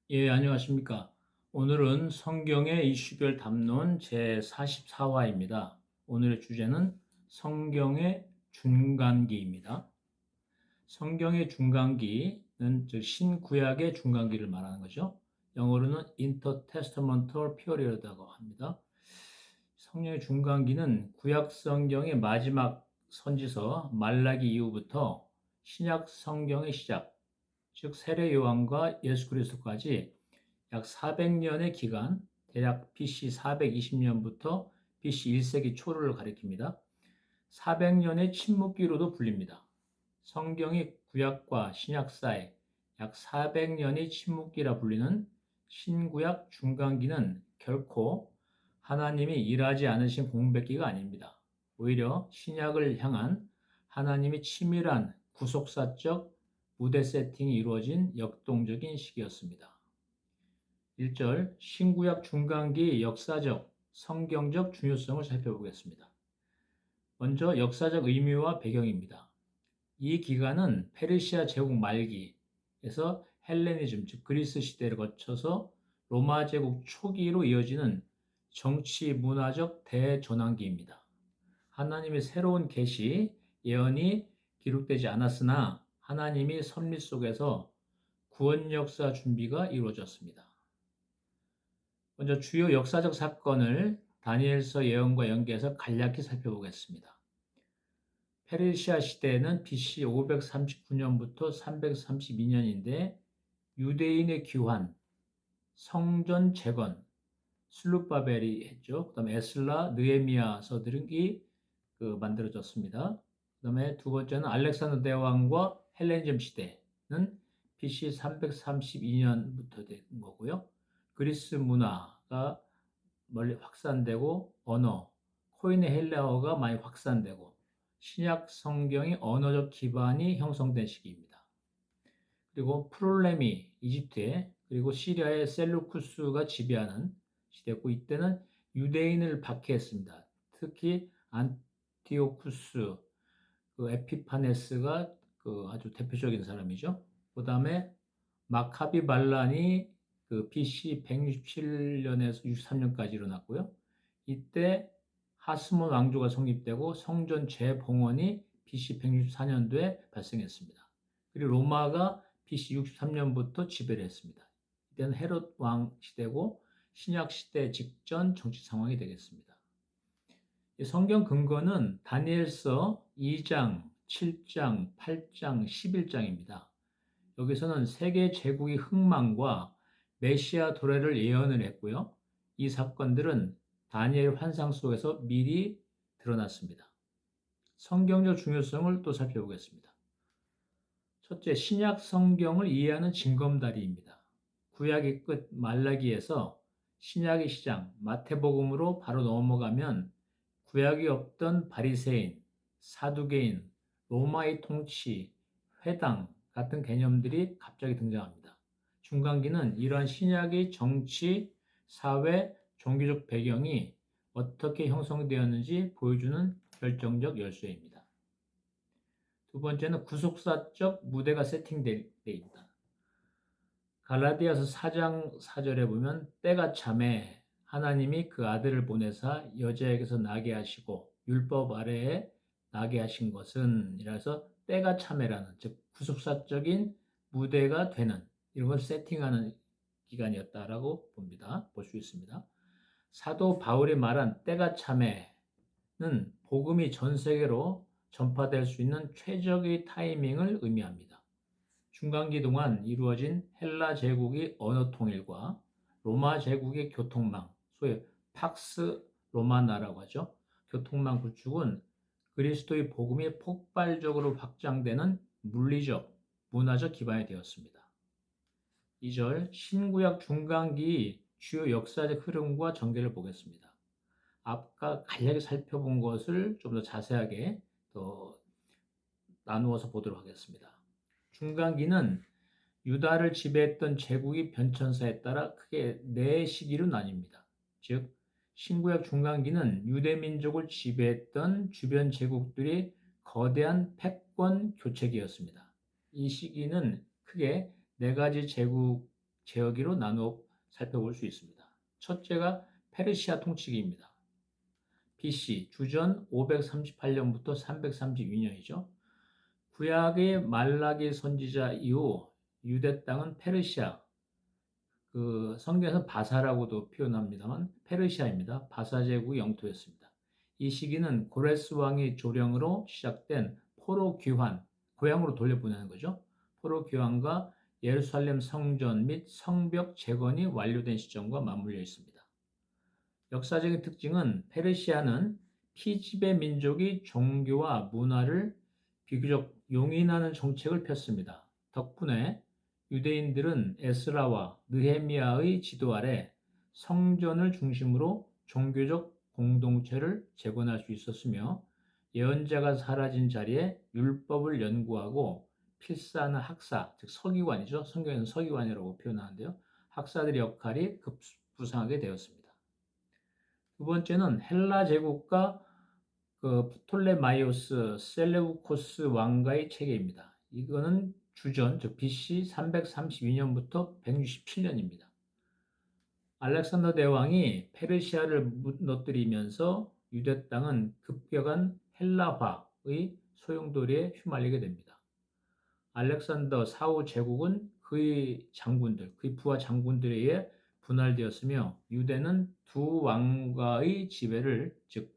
예, 안녕하십니까. 오늘은 성경의 이슈별 담론 제44화입니다. 오늘의 주제는 성경의 중간기입니다. 성경의 중간기는 즉 신구약의 중간기를 말하는 거죠. 영어로는 intertestamental period라고 합니다. 성경의 중간기는 구약 성경의 마지막 선지서 말라기 이후부터 신약 성경의 시작, 즉 세례 요한과 예수 그리스도까지 약 400년의 기간, 대략 BC 420년부터 BC 1세기 초를 가리킵니다. 400년의 침묵기로도 불립니다. 성경이 구약과 신약 사이 약 400년의 침묵기라 불리는 신구약 중간기는 결코 하나님이 일하지 않으신 공백기가 아닙니다. 오히려 신약을 향한 하나님의 치밀한 구속사적 무대 세팅이 이루어진 역동적인 시기였습니다. 1절 신구약 중간기 역사적, 성경적 중요성을 살펴보겠습니다. 먼저 역사적 의미와 배경입니다. 이 기간은 페르시아 제국 말기에서 헬레니즘, 즉 그리스 시대를 거쳐서 로마 제국 초기로 이어지는 정치 문화적 대전환기입니다. 하나님의 새로운 계시, 예언이 기록되지 않았으나 하나님이 섭리 속에서 구원 역사 준비가 이루어졌습니다. 먼저 주요 역사적 사건을 다니엘서 예언과 연계해서 간략히 살펴보겠습니다. 페르시아 시대는 BC 539년부터 332년인데 유대인의 귀환, 성전 재건, 슬룹바벨이 했죠. 그다음에 에스라, 느헤미야서들이 만들어졌습니다. 그다음에 두 번째는 알렉산더 대왕과 헬레니즘 시대는 BC 332년부터 된 거고요. 그리스 문화가 멀리 확산되고 언어, 코인의 헬라어가 많이 확산되고 신약 성경의 언어적 기반이 형성된 시기입니다. 그리고 프롤레미 이집트에 그리고 시리아의 셀루쿠스가 지배하는 시대고 이때는 유대인을 박해했습니다. 특히 안티오쿠스 에피파네스가 아주 대표적인 사람이죠. 그 다음에 마카비 반란이 BC 167년에서 63년까지 일어났고요. 이때 하스몬 왕조가 성립되고 성전 재봉헌이 BC 164년도에 발생했습니다. 그리고 로마가 BC 63년부터 지배를 했습니다. 이때는 헤롯 왕 시대고 신약 시대 직전 정치 상황이 되겠습니다. 성경 근거는 다니엘서 2장, 7장, 8장, 11장입니다. 여기서는 세계 제국의 흥망과 메시아 도래를 예언을 했고요. 이 사건들은 다니엘 환상 속에서 미리 드러났습니다. 성경적 중요성을 또 살펴보겠습니다. 첫째, 신약 성경을 이해하는 징검다리입니다. 구약의 끝 말라기에서 신약의 시장 마태복음으로 바로 넘어가면 구약이 없던 바리새인, 사두개인, 로마의 통치, 회당 같은 개념들이 갑자기 등장합니다. 중간기는 이러한 신약의 정치, 사회, 종교적 배경이 어떻게 형성되었는지 보여주는 결정적 열쇠입니다. 두 번째는 구속사적 무대가 세팅되어 있다. 갈라디아서 4장 4절에 보면 때가 참에 하나님이 그 아들을 보내사 여자에게서 나게 하시고 율법 아래에 나게 하신 것은 이라서 때가 참에라는 즉 구속사적인 무대가 되는 이런 걸 세팅하는 기간이었다라고 봅니다. 볼 수 있습니다. 사도 바울이 말한 때가 참에는 복음이 전 세계로 전파될 수 있는 최적의 타이밍을 의미합니다. 중간기 동안 이루어진 헬라 제국의 언어 통일과 로마 제국의 교통망, 소위 팍스 로마나라고 하죠. 교통망 구축은 그리스도의 복음이 폭발적으로 확장되는 물리적, 문화적 기반이 되었습니다. 2절 신구약 중간기 주요 역사적 흐름과 전개를 보겠습니다. 아까 간략히 살펴본 것을 좀 더 자세하게 더 나누어서 보도록 하겠습니다. 중간기는 유다를 지배했던 제국의 변천사에 따라 크게 네 시기로 나뉩니다. 즉, 신구약 중간기는 유대민족을 지배했던 주변 제국들이 거대한 패권 교체기였습니다. 이 시기는 크게 네 가지 제국 제어기로 나누어 살펴볼 수 있습니다. 첫째가 페르시아 통치기입니다. BC 주전 538년부터 332년이죠. 구약의 말라기 선지자 이후 유대 땅은 페르시아, 성경에서 바사라고도 표현합니다만 페르시아입니다. 바사 제국의 영토였습니다. 이 시기는 고레스 왕의 조령으로 시작된 포로 귀환, 고향으로 돌려보내는 거죠. 포로 귀환과 예루살렘 성전 및 성벽 재건이 완료된 시점과 맞물려 있습니다. 역사적인 특징은 페르시아는 피지배 민족이 종교와 문화를 비교적 용인하는 정책을 폈습니다. 덕분에 유대인들은 에스라와 느헤미야의 지도 아래 성전을 중심으로 종교적 공동체를 재건할 수 있었으며 예언자가 사라진 자리에 율법을 연구하고 필사하는 학사, 즉 서기관이죠. 성경에는 서기관이라고 표현하는데요. 학사들의 역할이 급부상하게 되었습니다. 두 번째는 헬라 제국과 프톨레마이오스 셀레우코스 왕가의 체계입니다. 이거는 주전, 즉 BC 332년부터 167년입니다. 알렉산더 대왕이 페르시아를 무너뜨리면서 유대 땅은 급격한 헬라화의 소용돌이에 휘말리게 됩니다. 알렉산더 사후 제국은 그의 부하 장군들에 의해 분할되었으며 유대는 두 왕가의 지배를, 즉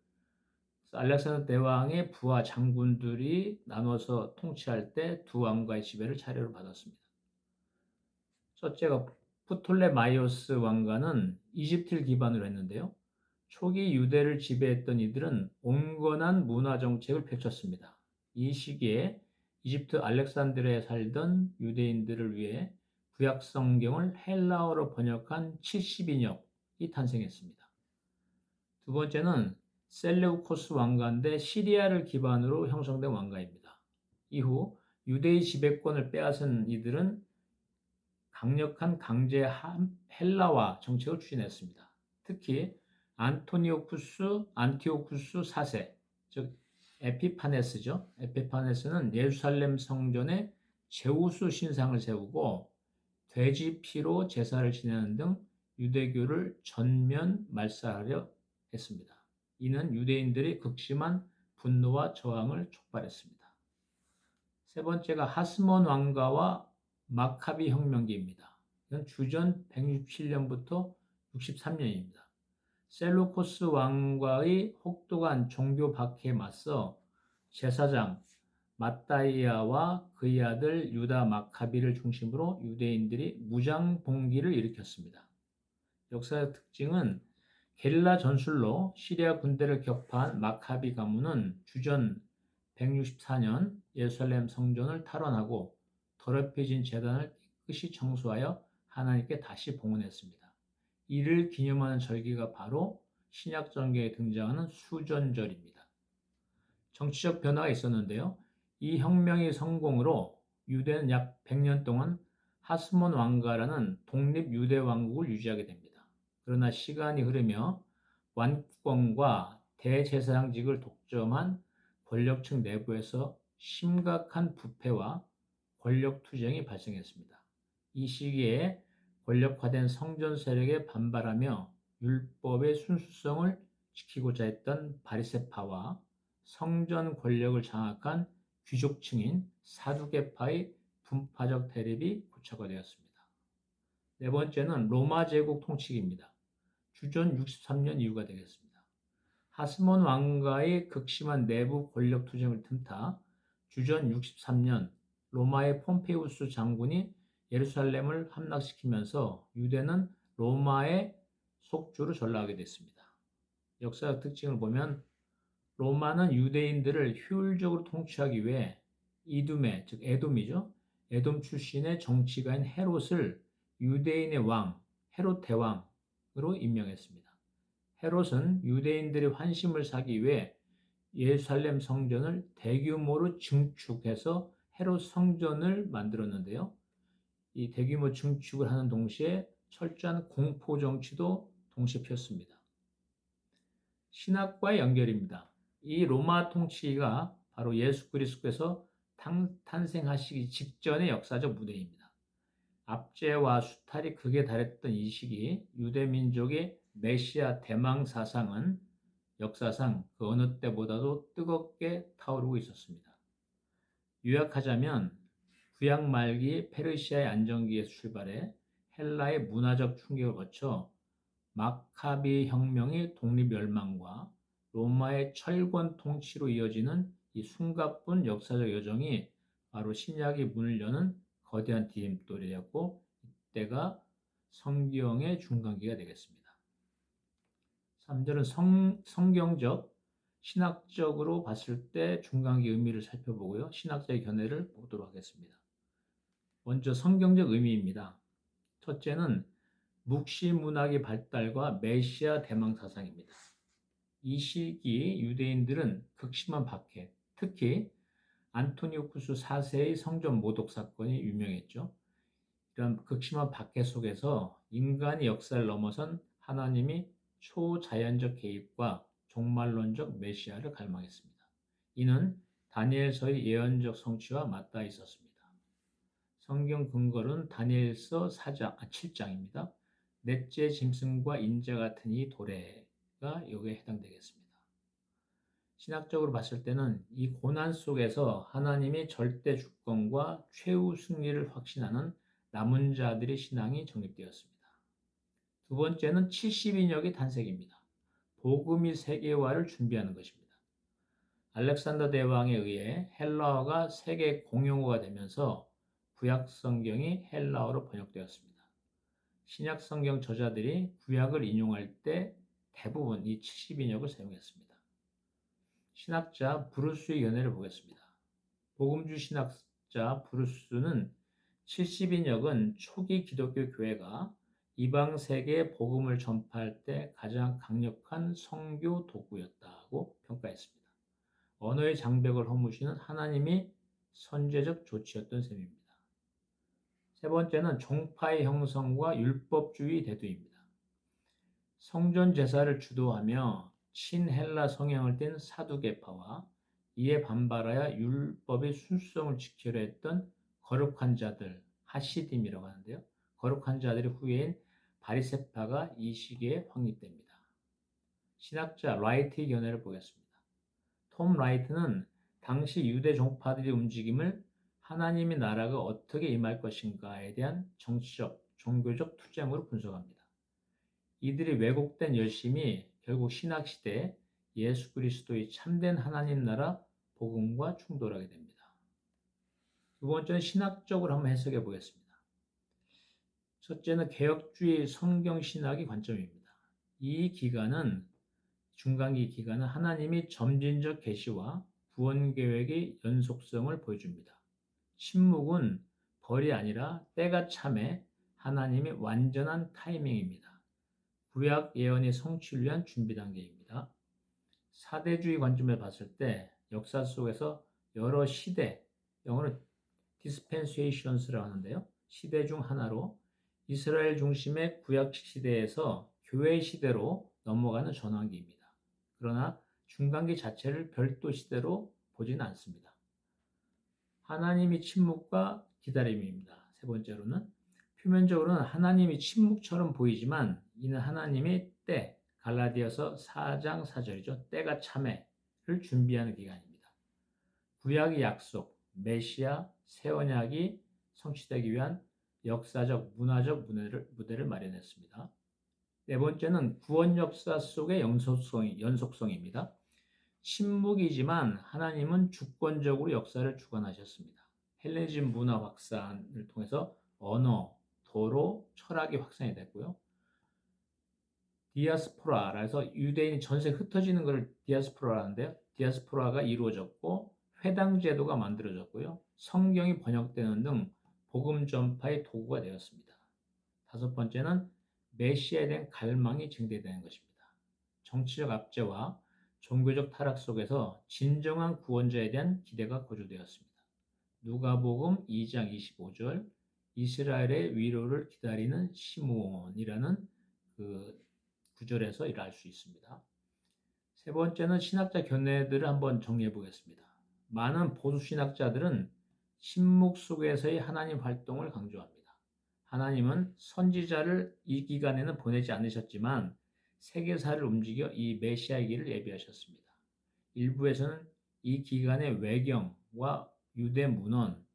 알렉산더 대왕의 부하 장군들이 나눠서 통치할 때 두 왕가의 지배를 차례로 받았습니다. 첫째가 프톨레마이오스 왕가는 이집트를 기반으로 했는데요. 초기 유대를 지배했던 이들은 온건한 문화 정책을 펼쳤습니다. 이 시기에 이집트 알렉산드리아에 살던 유대인들을 위해 구약 성경을 헬라어로 번역한 70인역이 탄생했습니다. 두 번째는 셀레우코스 왕가인데 시리아를 기반으로 형성된 왕가입니다. 이후 유대의 지배권을 빼앗은 이들은 강력한 강제 헬라화 정책을 추진했습니다. 특히 안티오쿠스 4세, 즉 에피파네스죠. 에피파네스는 예루살렘 성전에 제우스 신상을 세우고 돼지 피로 제사를 지내는 등 유대교를 전면 말살하려 했습니다. 이는 유대인들의 극심한 분노와 저항을 촉발했습니다. 세 번째가 하스몬 왕가와 마카비 혁명기입니다. 이건 주전 167년부터 63년입니다. 셀루코스 왕과의 혹독한 종교 박해에 맞서 제사장 마따이아와 그의 아들 유다 마카비를 중심으로 유대인들이 무장 봉기를 일으켰습니다. 역사의 특징은 게릴라 전술로 시리아 군대를 격파한 마카비 가문은 주전 164년 예루살렘 성전을 탈환하고 더럽혀진 제단을 깨끗이 청소하여 하나님께 다시 봉헌했습니다. 이를 기념하는 절기가 바로 신약 성경에 등장하는 수전절입니다. 정치적 변화가 있었는데요. 이 혁명의 성공으로 유대는 약 100년 동안 하스몬 왕가라는 독립 유대 왕국을 유지하게 됩니다. 그러나 시간이 흐르며 왕권과 대제사장직을 독점한 권력층 내부에서 심각한 부패와 권력 투쟁이 발생했습니다. 이 시기에 권력화된 성전 세력에 반발하며 율법의 순수성을 지키고자 했던 바리새파와 성전 권력을 장악한 귀족층인 사두개파의 분파적 대립이 고착화되었습니다. 네 번째는 로마 제국 통치기입니다. 주전 63년 이후가 되겠습니다. 하스몬 왕가의 극심한 내부 권력 투쟁을 틈타 주전 63년 로마의 폼페이우스 장군이 예루살렘을 함락시키면서 유대는 로마의 속주로 전락하게 됐습니다. 역사적 특징을 보면 로마는 유대인들을 효율적으로 통치하기 위해 이둠의, 즉 에돔이죠. 에돔 출신의 정치가인 헤롯을 유대인의 왕, 헤롯 대왕으로 임명했습니다. 헤롯은 유대인들의 환심을 사기 위해 예루살렘 성전을 대규모로 증축해서 헤롯 성전을 만들었는데요. 이 대규모 증축을 하는 동시에 철저한 공포 정치도 동시에 폈습니다. 신학과의 연결입니다. 이 로마 통치가 바로 예수 그리스도께서 탄생하시기 직전의 역사적 무대입니다. 압제와 수탈이 극에 달했던 이 시기 유대 민족의 메시아 대망 사상은 역사상 그 어느 때보다도 뜨겁게 타오르고 있었습니다. 요약하자면 구약 말기 페르시아의 안정기에서 출발해 헬라의 문화적 충격을 거쳐 마카비 혁명의 독립멸망과 로마의 철권 통치로 이어지는 이 숨가쁜 역사적 여정이 바로 신약의 문을 여는 거대한 디딤돌이었고, 이때가 성경의 중간기가 되겠습니다. 3절은 성경적, 신학적으로 봤을 때 중간기 의미를 살펴보고요. 신학자의 견해를 보도록 하겠습니다. 먼저 성경적 의미입니다. 첫째는 묵시 문학의 발달과 메시아 대망 사상입니다. 이 시기 유대인들은 극심한 박해, 특히 안토니우쿠스 4세의 성전 모독 사건이 유명했죠. 이런 극심한 박해 속에서 인간의 역사를 넘어선 하나님이 초자연적 개입과 종말론적 메시아를 갈망했습니다. 이는 다니엘서의 예언적 성취와 맞닿아 있었습니다. 성경 근거는 다니엘서 7장입니다. 넷째 짐승과 인자 같은 이 도래가 여기에 해당되겠습니다. 신학적으로 봤을 때는 이 고난 속에서 하나님의 절대 주권과 최후 승리를 확신하는 남은 자들의 신앙이 정립되었습니다. 두 번째는 70인역의 탄생입니다. 복음이 세계화를 준비하는 것입니다. 알렉산더 대왕에 의해 헬라어가 세계 공용어가 되면서 구약 성경이 헬라어로 번역되었습니다. 신약 성경 저자들이 구약을 인용할 때 대부분 이 70인역을 사용했습니다. 신학자 브루스의 연애를 보겠습니다. 복음주 신학자 브루스는 70인역은 초기 기독교 교회가 이방 세계에 복음을 전파할 때 가장 강력한 선교 도구였다고 평가했습니다. 언어의 장벽을 허무시는 하나님이 선제적 조치였던 셈입니다. 세 번째는 종파의 형성과 율법주의 대두입니다. 성전 제사를 주도하며 친헬라 성향을 띤 사두개파와 이에 반발하여 율법의 순수성을 지키려 했던 거룩한 자들, 하시딤이라고 하는데요. 거룩한 자들의 후예인 바리새파가 이 시기에 확립됩니다. 신학자 라이트의 견해를 보겠습니다. 톰 라이트는 당시 유대 종파들의 움직임을 하나님의 나라가 어떻게 임할 것인가에 대한 정치적, 종교적 투쟁으로 분석합니다. 이들이 왜곡된 열심이 결국 신학시대에 예수 그리스도의 참된 하나님 나라 복음과 충돌하게 됩니다. 두 번째는 신학적으로 한번 해석해 보겠습니다. 첫째는 개혁주의 성경신학의 관점입니다. 이 기간은 중간기 기간은 하나님이 점진적 계시와 구원 계획의 연속성을 보여줍니다. 침묵은 벌이 아니라 때가 참에 하나님의 완전한 타이밍입니다. 구약 예언의 성취를 위한 준비 단계입니다. 사대주의 관점을 봤을 때 역사 속에서 여러 시대, 영어로 dispensations라고 하는데요. 시대 중 하나로 이스라엘 중심의 구약 시대에서 교회 시대로 넘어가는 전환기입니다. 그러나 중간기 자체를 별도 시대로 보지는 않습니다. 하나님의 침묵과 기다림입니다. 세 번째로는 표면적으로는 하나님이 침묵처럼 보이지만 이는 하나님의 때, 갈라디아서 4장 4절이죠. 때가 참에를 준비하는 기간입니다. 구약의 약속, 메시아, 새 언약이 성취되기 위한 역사적, 문화적 무대를 마련했습니다. 네 번째는 구원 역사 속의 연속성입니다. 침묵이지만 하나님은 주권적으로 역사를 주관하셨습니다. 헬레니즘 문화 확산을 통해서 언어, 도로, 철학이 확산이 됐고요. 디아스포라라 해서 유대인이 전세 흩어지는 것을 디아스포라라 하는데요. 디아스포라가 이루어졌고 회당 제도가 만들어졌고요. 성경이 번역되는 등 복음 전파의 도구가 되었습니다. 다섯 번째는 메시아에 대한 갈망이 증대되는 것입니다. 정치적 압제와 종교적 타락 속에서 진정한 구원자에 대한 기대가 고조되었습니다. 누가복음 2장 25절 이스라엘의 위로를 기다리는 시므온이라는 그 구절에서 이를 알 수 있습니다. 세 번째는 신학자 견해들을 한번 정리해 보겠습니다. 많은 보수 신학자들은 침묵 속에서의 하나님 활동을 강조합니다. 하나님은 선지자를 이 기간에는 보내지 않으셨지만 세계사를 움직여 이 메시아이기를 예비하셨습니다. 일부에서는 이 기간의 외경과 유대 문헌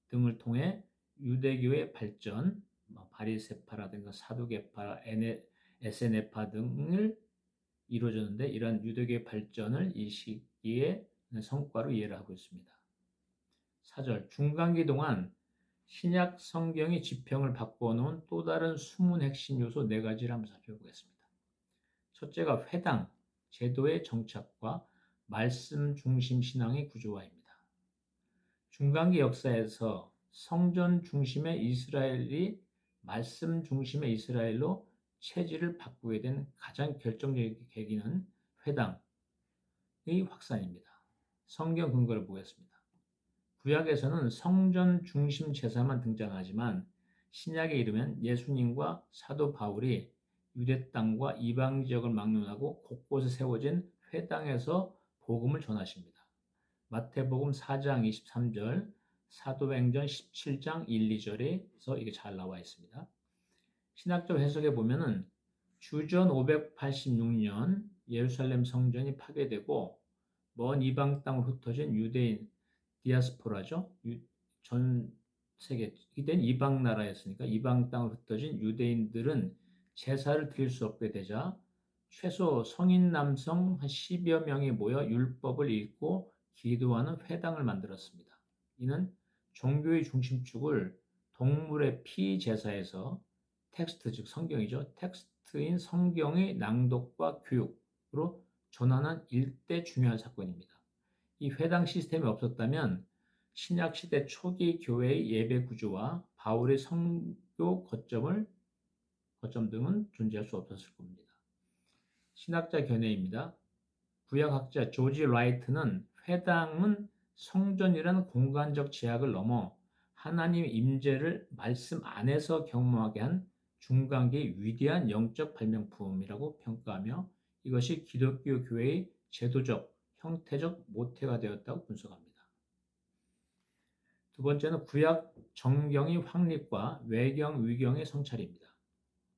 등을 통해 유대교의 발전, 바리새파라든가 사두개파, 에세네파 등을 이루어졌는데 이러한 유대교의 발전을 이 시기의 성과로 이해를 하고 있습니다. 4절 중간기 동안 신약 성경이 지평을 바꿔놓은 또 다른 숨은 핵심 요소 4가지를 한번 살펴보겠습니다. 첫째가 회당, 제도의 정착과 말씀 중심 신앙의 구조화입니다. 중간기 역사에서 성전 중심의 이스라엘이 말씀 중심의 이스라엘로 체질을 바꾸게 된 가장 결정적인 계기는 회당의 확산입니다. 성경 근거를 보겠습니다. 구약에서는 성전 중심 제사만 등장하지만 신약에 이르면 예수님과 사도 바울이 유대 땅과 이방 지역을 막론하고 곳곳에 세워진 회당에서 복음을 전하십니다. 마태복음 4장 23절, 사도행전 17장 1, 2절에서 이게 잘 나와 있습니다. 신학적 해석에 보면은 주전 586년 예루살렘 성전이 파괴되고 먼 이방 땅으로 흩어진 유대인 디아스포라죠. 전 세계 이땐 이방 나라였으니까 이방 땅으로 흩어진 유대인들은 제사를 드릴 수 없게 되자 최소 성인 남성 한 10여 명이 모여 율법을 읽고 기도하는 회당을 만들었습니다. 이는 종교의 중심축을 동물의 피 제사에서 텍스트 즉 성경이죠. 텍스트인 성경의 낭독과 교육으로 전환한 일대 중요한 사건입니다. 이 회당 시스템이 없었다면 신약 시대 초기 교회의 예배 구조와 바울의 선교 거점 등은 존재할 수 없었을 겁니다. 신학자 견해입니다. 구약학자 조지 라이트는 회당은 성전이라는 공간적 제약을 넘어 하나님의 임재를 말씀 안에서 경험하게 한 중간기의 위대한 영적 발명품이라고 평가하며 이것이 기독교 교회의 제도적, 형태적 모태가 되었다고 분석합니다. 두 번째는 구약 정경의 확립과 외경, 위경의 성찰입니다.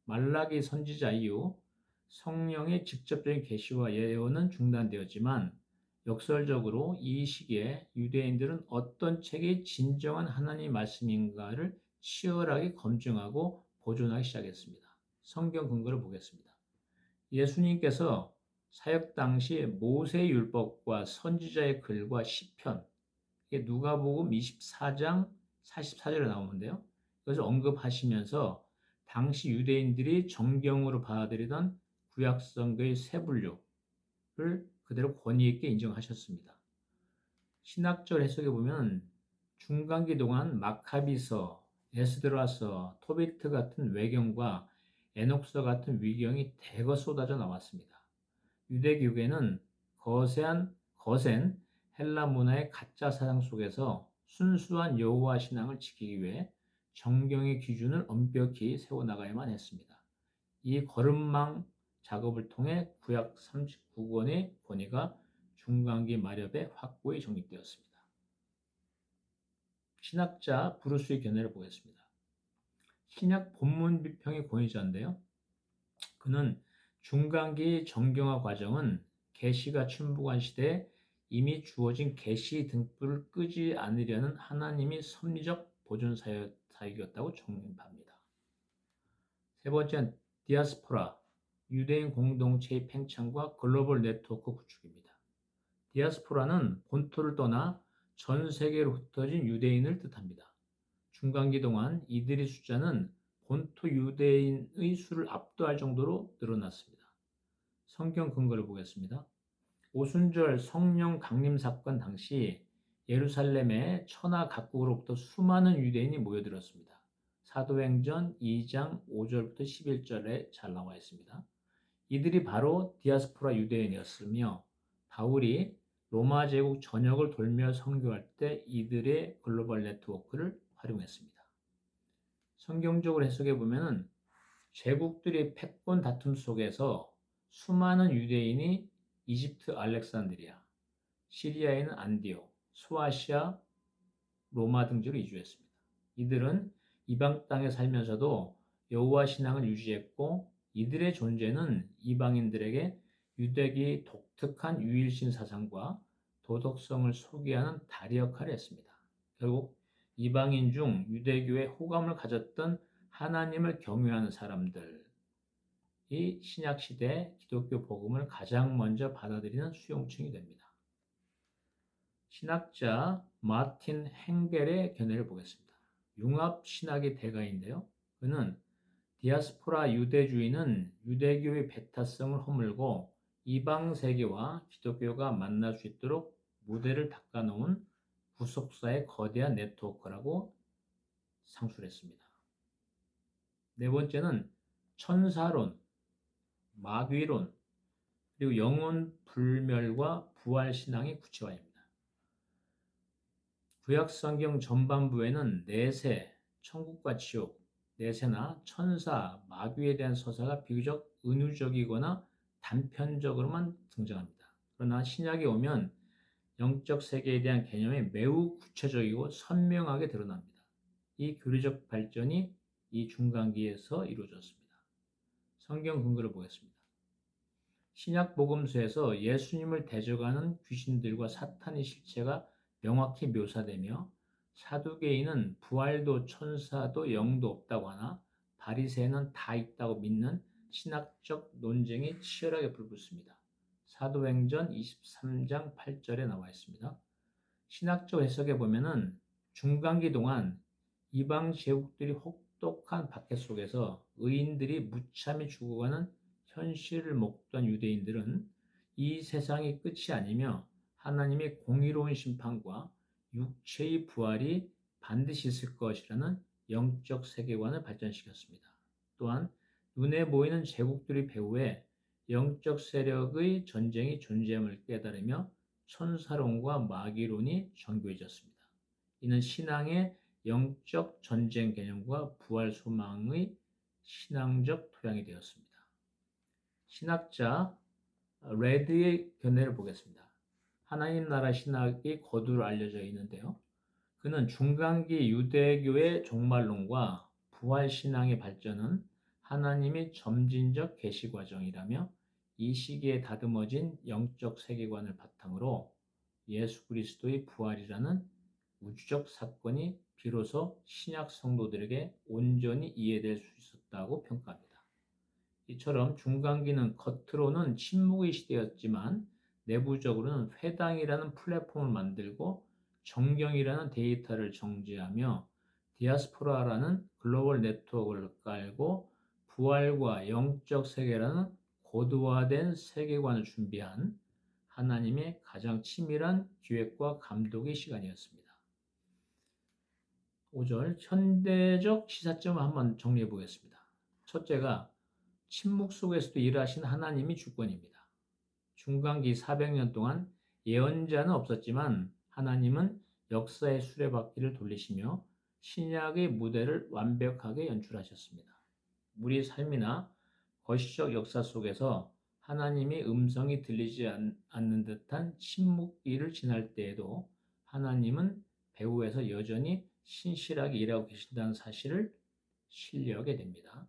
말라기 선지자 이후 성령의 직접적인 계시와 예언은 중단되었지만 역설적으로 이 시기에 유대인들은 어떤 책이 진정한 하나님 말씀인가를 치열하게 검증하고 보존하기 시작했습니다. 성경 근거를 보겠습니다. 예수님께서 사역 당시 모세의 율법과 선지자의 글과 시편, 이게 누가복음 24장 44절에 나오는데요. 이것을 언급하시면서 당시 유대인들이 정경으로 받아들이던 구약성경의 세 분류를 그대로 권위 있게 인정하셨습니다. 신학적 해석에 보면 중간기 동안 마카비서, 에스드라서, 토비트 같은 외경과 에녹서 같은 위경이 대거 쏟아져 나왔습니다. 유대교계는 거센 헬라 문화의 가짜 사상 속에서 순수한 여호와 신앙을 지키기 위해 정경의 기준을 엄격히 세워나가야만 했습니다. 이 거름망 작업을 통해 구약 39권의 권위가 중간기 마렵에 확고히 정립되었습니다. 신학자 브루스의 견해를 보겠습니다. 신약 본문 비평의 권위자인데요. 그는 중간기 정경화 과정은 계시가 충분한 시대에 이미 주어진 계시 등불을 끄지 않으려는 하나님이 섭리적 보존 사역이었다고 정립합니다. 세 번째는 디아스포라, 유대인 공동체의 팽창과 글로벌 네트워크 구축입니다. 디아스포라는 본토를 떠나 전 세계로 흩어진 유대인을 뜻합니다. 중간기 동안 이들의 숫자는 본토 유대인의 수를 압도할 정도로 늘어났습니다. 성경 근거를 보겠습니다. 오순절 성령 강림 사건 당시 예루살렘에 천하 각국으로부터 수많은 유대인이 모여들었습니다. 사도행전 2장 5절부터 11절에 잘 나와 있습니다. 이들이 바로 디아스포라 유대인이었으며 바울이 로마 제국 전역을 돌며 선교할 때 이들의 글로벌 네트워크를 활용했습니다. 성경적으로 해석해 보면은 제국들의 패권 다툼 속에서 수많은 유대인이 이집트 알렉산드리아, 시리아에는 안디옥, 소아시아, 로마 등지로 이주했습니다. 이들은 이방 땅에 살면서도 여호와 신앙을 유지했고 이들의 존재는 이방인들에게 유대교의 독특한 유일신 사상과 도덕성을 소개하는 다리 역할을 했습니다. 결국 이방인 중 유대교에 호감을 가졌던 하나님을 경외하는 사람들이 신약시대 기독교 복음을 가장 먼저 받아들이는 수용층이 됩니다. 신학자 마틴 행겔의 견해를 보겠습니다. 융합신학의 대가인데요. 그는 디아스포라 유대주의는 유대교의 배타성을 허물고 이방 세계와 기독교가 만날 수 있도록 무대를 닦아놓은 구속사의 거대한 네트워크라고 상술했습니다. 네 번째는 천사론, 마귀론, 그리고 영혼 불멸과 부활 신앙의 구체화입니다. 구약 성경 전반부에는 내세, 천국과 지옥, 내세나 천사, 마귀에 대한 서사가 비교적 은유적이거나 단편적으로만 등장합니다. 그러나 신약에 오면 영적 세계에 대한 개념이 매우 구체적이고 선명하게 드러납니다. 이 교리적 발전이 이 중간기에서 이루어졌습니다. 성경 근거를 보겠습니다. 신약 복음서에서 예수님을 대적하는 귀신들과 사탄의 실체가 명확히 묘사되며 사두개인은 부활도 천사도 영도 없다고 하나 바리새인은 다 있다고 믿는 신학적 논쟁이 치열하게 불붙습니다. 사도행전 23장 8절에 나와 있습니다. 신학적 해석에 보면은 중간기 동안 이방 제국들이 혹독한 박해 속에서 의인들이 무참히 죽어가는 현실을 목도한 유대인들은 이 세상이 끝이 아니며 하나님의 공의로운 심판과 육체의 부활이 반드시 있을 것이라는 영적 세계관을 발전시켰습니다. 또한 눈에 보이는 제국들의 배후에 영적 세력의 전쟁이 존재함을 깨달으며 천사론과 마귀론이 정교해졌습니다. 이는 신앙의 영적 전쟁 개념과 부활 소망의 신앙적 토양이 되었습니다. 신학자 레드의 견해를 보겠습니다. 하나님 나라 신학이 거두로 알려져 있는데요. 그는 중간기 유대교의 종말론과 부활 신앙의 발전은 하나님의 점진적 계시 과정이라며 이 시기에 다듬어진 영적 세계관을 바탕으로 예수 그리스도의 부활이라는 우주적 사건이 비로소 신약 성도들에게 온전히 이해될 수 있었다고 평가합니다. 이처럼 중간기는 겉으로는 침묵의 시대였지만 내부적으로는 회당이라는 플랫폼을 만들고 정경이라는 데이터를 정제하며 디아스포라라는 글로벌 네트워크를 깔고 부활과 영적 세계라는 고도화된 세계관을 준비한 하나님의 가장 치밀한 기획과 감독의 시간이었습니다. 5절 현대적 시사점을 한번 정리해 보겠습니다. 첫째가 침묵 속에서도 일하신 하나님이 주권입니다. 중간기 400년 동안 예언자는 없었지만 하나님은 역사의 수레바퀴를 돌리시며 신약의 무대를 완벽하게 연출하셨습니다. 우리 삶이나 거시적 역사 속에서 하나님의 음성이 들리지 않는 듯한 침묵기를 지날 때에도 하나님은 배후에서 여전히 신실하게 일하고 계신다는 사실을 신뢰하게 됩니다.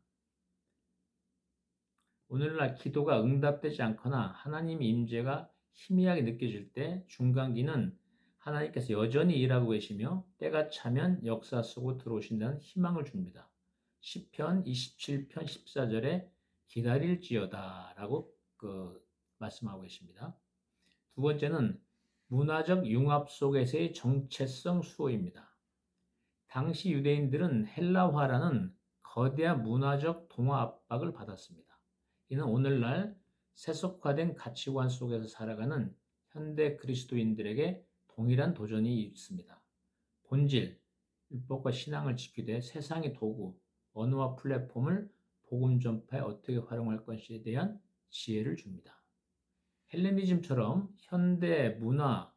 오늘날 기도가 응답되지 않거나 하나님의 임재가 희미하게 느껴질 때 중간기는 하나님께서 여전히 일하고 계시며 때가 차면 역사 속으로 들어오신다는 희망을 줍니다. 시편 27편 14절에 기다릴지어다 라고 말씀하고 계십니다. 두 번째는 문화적 융합 속에서의 정체성 수호입니다. 당시 유대인들은 헬라화라는 거대한 문화적 동화 압박을 받았습니다. 이는 오늘날 세속화된 가치관 속에서 살아가는 현대 그리스도인들에게 동일한 도전이 있습니다. 본질, 율법과 신앙을 지키되 세상의 도구, 언어와 플랫폼을 복음 전파에 어떻게 활용할 것에 대한 지혜를 줍니다. 헬레니즘처럼 현대 문화,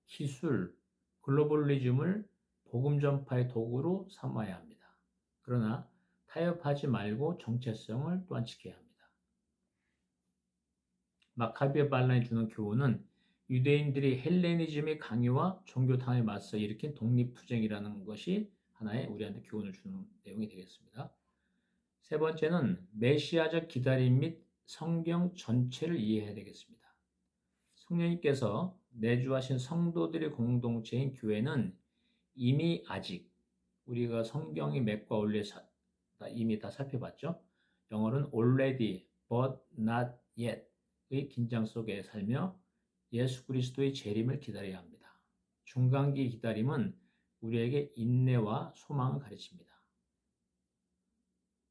기술, 글로벌리즘을 복음 전파의 도구로 삼아야 합니다. 그러나 타협하지 말고 정체성을 또한 지켜야 합니다. 마카비의 반란이 주는 교훈은 유대인들이 헬레니즘의 강요와 종교 탄압에 맞서 일으킨 독립투쟁이라는 것이 하나의 우리한테 교훈을 주는 내용이 되겠습니다. 세 번째는 메시아적 기다림 및 성경 전체를 이해해야 되겠습니다. 성령님께서 내주하신 성도들의 공동체인 교회는 이미 아직 우리가 성경의 맥과 원리 이미 다 살펴봤죠. 영어로는 already but not yet의 긴장 속에 살며 예수 그리스도의 재림을 기다려야 합니다. 중간기 기다림은 우리에게 인내와 소망을 가르칩니다.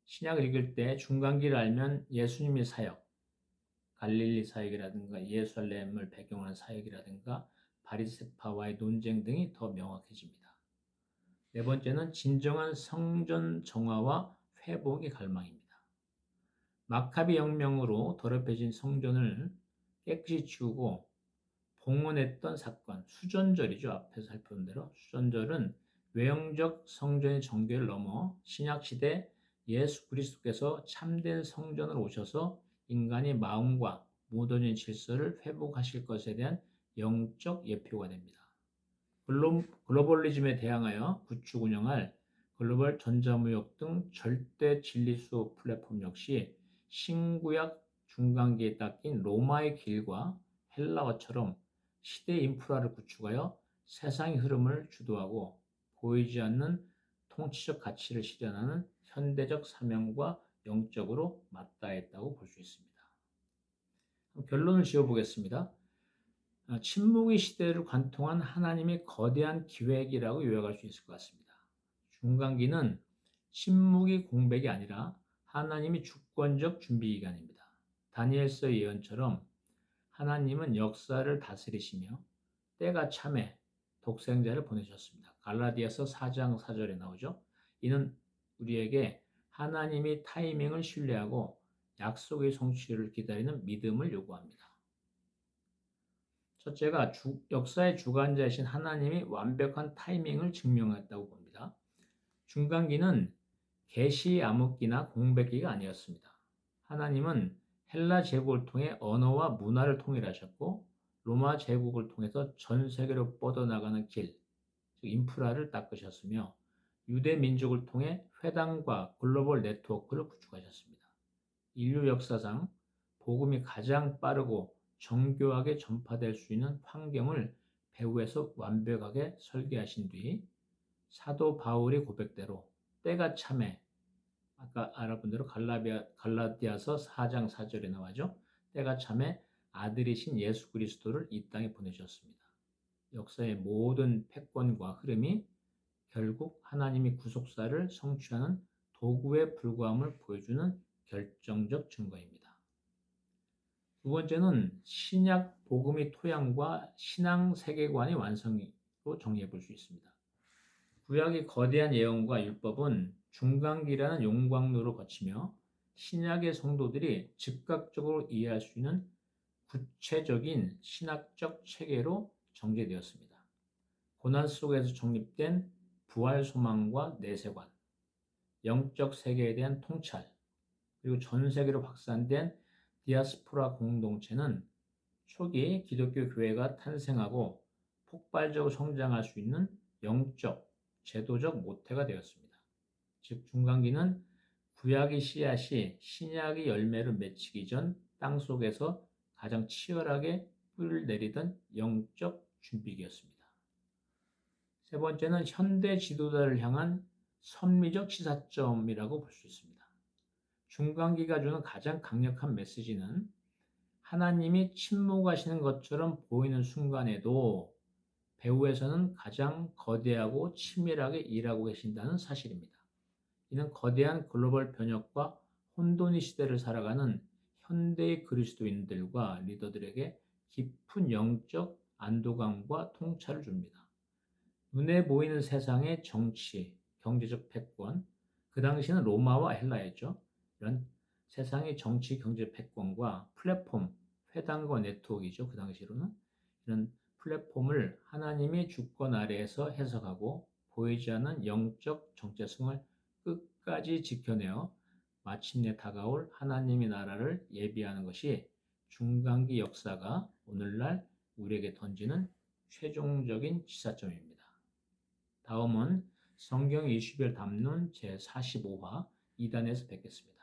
신약을 읽을 때 중간기를 알면 예수님의 사역, 갈릴리 사역이라든가 예루살렘을 배경으로 한 사역이라든가 바리새파와의 논쟁 등이 더 명확해집니다. 네 번째는 진정한 성전 정화와 회복의 갈망입니다. 마카비 혁명으로 더럽혀진 성전을 깨끗이 치우고 봉헌했던 사건, 수전절이죠. 앞에서 살펴본 대로 수전절은 외형적 성전의 정교를 넘어 신약시대 예수 그리스도께서 참된 성전으로 오셔서 인간의 마음과 모던의 질서를 회복하실 것에 대한 영적 예표가 됩니다. 글로벌리즘에 대항하여 구축 운영할 글로벌 전자무역 등 절대 진리수 플랫폼 역시 신구약 중간기에 닦인 로마의 길과 헬라어처럼 시대 인프라를 구축하여 세상의 흐름을 주도하고 보이지 않는 통치적 가치를 실현하는 현대적 사명과 영적으로 맞닿아있다고 볼 수 있습니다. 결론을 지어보겠습니다. 침묵의 시대를 관통한 하나님의 거대한 기획이라고 요약할 수 있을 것 같습니다. 중간기는 침묵의 공백이 아니라 하나님의 주권적 준비 기간입니다. 다니엘서 예언처럼 하나님은 역사를 다스리시며 때가 참에 독생자를 보내셨습니다. 갈라디아서 4장 4절에 나오죠. 이는 우리에게 하나님의 타이밍을 신뢰하고 약속의 성취를 기다리는 믿음을 요구합니다. 첫째가 역사의 주관자이신 하나님이 완벽한 타이밍을 증명했다고 봅니다. 중간기는 계시 암흑기나 공백기가 아니었습니다. 하나님은 헬라 제국을 통해 언어와 문화를 통일하셨고 로마 제국을 통해서 전 세계로 뻗어나가는 길, 즉 인프라를 닦으셨으며 유대 민족을 통해 회당과 글로벌 네트워크를 구축하셨습니다. 인류 역사상 복음이 가장 빠르고 정교하게 전파될 수 있는 환경을 배후에서 완벽하게 설계하신 뒤 사도 바울의 고백대로 때가 참에 아까 알아본 대로 갈라디아서 4장 4절에 나와죠. 때가 참에 아들이신 예수 그리스도를 이 땅에 보내셨습니다. 역사의 모든 패권과 흐름이 결국 하나님이 구속사를 성취하는 도구에 불과함을 보여주는 결정적 증거입니다. 두 번째는 신약 복음의 토양과 신앙 세계관의 완성으로 정리해 볼 수 있습니다. 구약의 거대한 예언과 율법은 중간기라는 용광로를 거치며 신약의 성도들이 즉각적으로 이해할 수 있는 구체적인 신학적 체계로 정제되었습니다. 고난 속에서 정립된 부활 소망과 내세관, 영적 세계에 대한 통찰, 그리고 전 세계로 확산된 디아스포라 공동체는 초기 기독교 교회가 탄생하고 폭발적으로 성장할 수 있는 영적, 제도적 모태가 되었습니다. 즉 중간기는 구약의 씨앗이 신약의 열매를 맺히기 전 땅속에서 가장 치열하게 뿌리를 내리던 영적 준비기였습니다. 세 번째는 현대 지도자를 향한 선미적 시사점이라고 볼 수 있습니다. 중간기가 주는 가장 강력한 메시지는 하나님이 침묵하시는 것처럼 보이는 순간에도 배후에서는 가장 거대하고 치밀하게 일하고 계신다는 사실입니다. 이는 거대한 글로벌 변혁과 혼돈의 시대를 살아가는 현대의 그리스도인들과 리더들에게 깊은 영적 안도감과 통찰을 줍니다. 눈에 보이는 세상의 정치, 경제적 패권, 그 당시는 로마와 헬라였죠. 이런 세상의 정치, 경제 패권과 플랫폼, 회당과 네트워크이죠. 그 당시로는 이런 플랫폼을 하나님의 주권 아래에서 해석하고 보이지 않는 영적 정체성을 끝까지 지켜내어 마침내 다가올 하나님의 나라를 예비하는 것이 중간기 역사가 오늘날 우리에게 던지는 최종적인 지사점입니다. 다음은 성경 이슈별 담론 제45화 2단에서 뵙겠습니다.